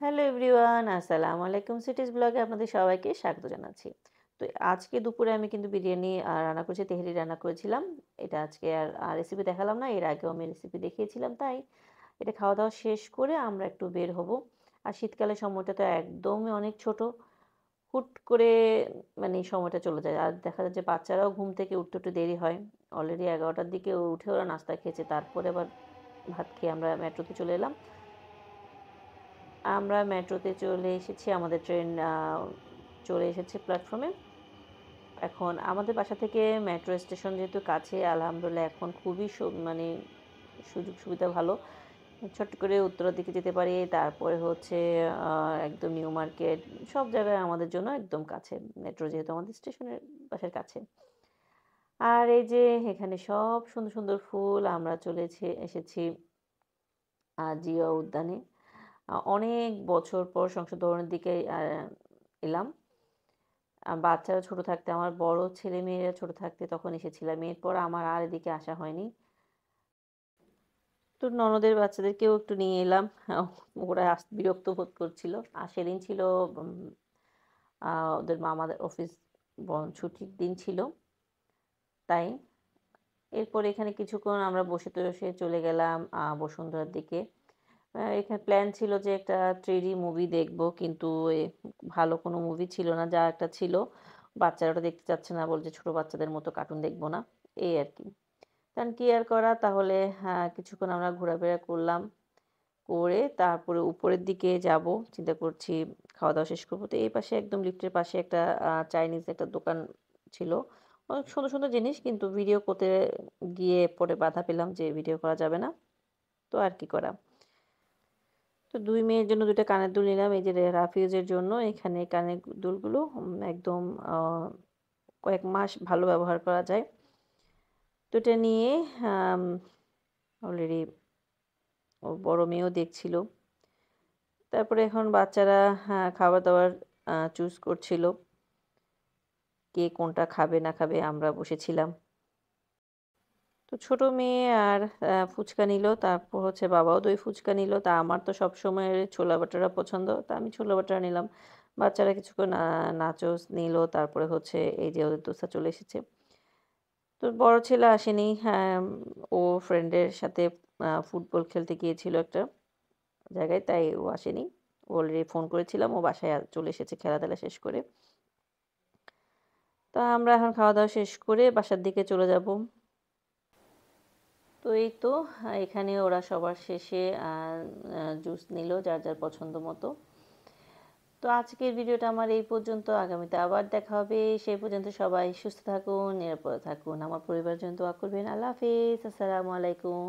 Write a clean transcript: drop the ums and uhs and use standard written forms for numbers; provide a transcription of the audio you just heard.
Hello everyone, আসসালামু আলাইকুম। সিটিজ ব্লগে আপনাদের সবাইকে স্বাগত জানাচ্ছি। তো আজকে দুপুরে আমি কিন্তু বিরিয়ানি রান্না করেছি, তেহারি রান্না করেছিলাম। এটা আজকে আর রেসিপি দেখালাম না। এর আগেও আমি রেসিপি দেখিয়েছিলাম। তাই এটা খাওয়া-দাওয়া শেষ করে আমরা একটু বের হব। আর শীতকালের সময়টা তো একদমই অনেক ছোট। হুট করে মানে সময়টা চলে যায়। আর দেখা যায় যে বাচ্চারাও ঘুম থেকে উঠতে একটু দেরি হয়। অলরেডি ১১টার দিকে উঠে ওরা নাস্তা খেয়েছে। তারপরে আবার ভাত খেয়ে আমরা মেট্রোতে চলে এলাম। আমরা মেট্রোতে চলে এসেছি। আমাদের ট্রেন চলে এসেছে প্ল্যাটফর্মে। এখন আমাদের বাসা থেকে মেট্রো স্টেশন যেহেতু কাছে, আলহামদুলিল্লাহ এখন খুবই মানে সুযোগ সুবিধা ভালো। ছট করে উত্তরার দিকে যেতে পারি। তারপরে হচ্ছে একদম নিউ মার্কেট সব জায়গায় আমাদের জন্য একদম কাছে। মেট্রো যেহেতু আমাদের স্টেশনের বাসার কাছে। আর এই যে এখানে সব সুন্দর, সুন্দর ফুল আমরা এসেছি জিয়া উদ্যানে। অনেক বছর পর সংসদ ভবনের দিকে এলাম। বাচ্চারা ছোট থাকতে, আমার বড় ছেলে-মেয়েরা ছোট থাকতে তখন এসেছিলাম। এরপর আমার আর এদিকে আসা হয়নি। তো ননদের বাচ্চাদেরকেও একটু নিয়ে এলাম। ওরা বিরক্ত বোধ করছিল। আর সেদিন ছিল উম ওদের মামাদের অফিস ছুটির দিন ছিল। তাই এরপর এখানে কিছুক্ষণ আমরা বসে চলে গেলাম বসুন্ধরার দিকে। এখানে প্ল্যান ছিল যে একটা 3D মুভি দেখব, কিন্তু ভালো কোনো মুভি ছিল না। যা একটা ছিল বাচ্চারা ওটা দেখতে চাচ্ছে না, বলছে ছোট বাচ্চাদের মতো কার্টুন দেখবো না, এই আর কি। কারণ কি আর করা, তাহলে কিছুক্ষণ আমরা ঘোরাফেরা করলাম, করে তারপরে উপরের দিকে যাব চিন্তা করছি। খাওয়া দাওয়া শেষ করবো, তো এই পাশে একদম লিফটের পাশে একটা চাইনিজ একটা দোকান ছিল। অনেক সুন্দর সুন্দর জিনিস, কিন্তু ভিডিও করতে গিয়ে পরে বাধা পেলাম যে ভিডিও করা যাবে না। তো আর কি করা। তো ২ মেয়ের জন্য ২ টা কানের দুল নিলাম। এই যে রাফিউজের জন্য এখানে কানের দুলগুলো একদম আ কয়েক মাস ভালো ব্যবহার করা যায়। তো এটা নিয়ে আম অলরেডি ওর বড় মেয়েও দেখছিল। তারপরে এখন বাচ্চারা খাবার-দাবার চুজ করছিল। কে কোনটা খাবে না খাবে, আমরা বসেছিলাম। তো ছোট মেয়ে আর ফুচকা নিল। তারপর হচ্ছে বাবাও দই ফুচকা নিল। তা আমার তো সবসময় ছোলা ভাটোরা পছন্দ। তা আমি ছোলা ভাটোরা নিলাম। বাচ্চারা কিছুক্ষণ নাচোস নিল। তারপরে হচ্ছে এই যে ওদের দোসা চলে এসেছে। তো বড় ছেলে আসেনি। হ্যাঁ, ও ফ্রেন্ডের সাথে ফুটবল খেলতে গিয়েছিল একটা জায়গায়, তাই ও আসেনি। অলরেডি ফোন করেছিলাম, ও বাসায় চলে এসেছে খেলাধুলা শেষ করে। তা আমরা এখন খাওয়া-দাওয়া শেষ করে বাসার দিকে চলে যাব। তো এই তো এখানে ওরা সবার শেষে জুস নিল যার যার পছন্দ মতো। তো আজকের ভিডিওটা আমার এই পর্যন্ত। আগামীতে আবার দেখা হবে। সেই পর্যন্ত সবাই সুস্থ থাকুন, নিরাপদে থাকুন। আমার পরিবারের জন্য দোয়া করবেন। আল্লাহ হাফেজ। আসসালামু আলাইকুম।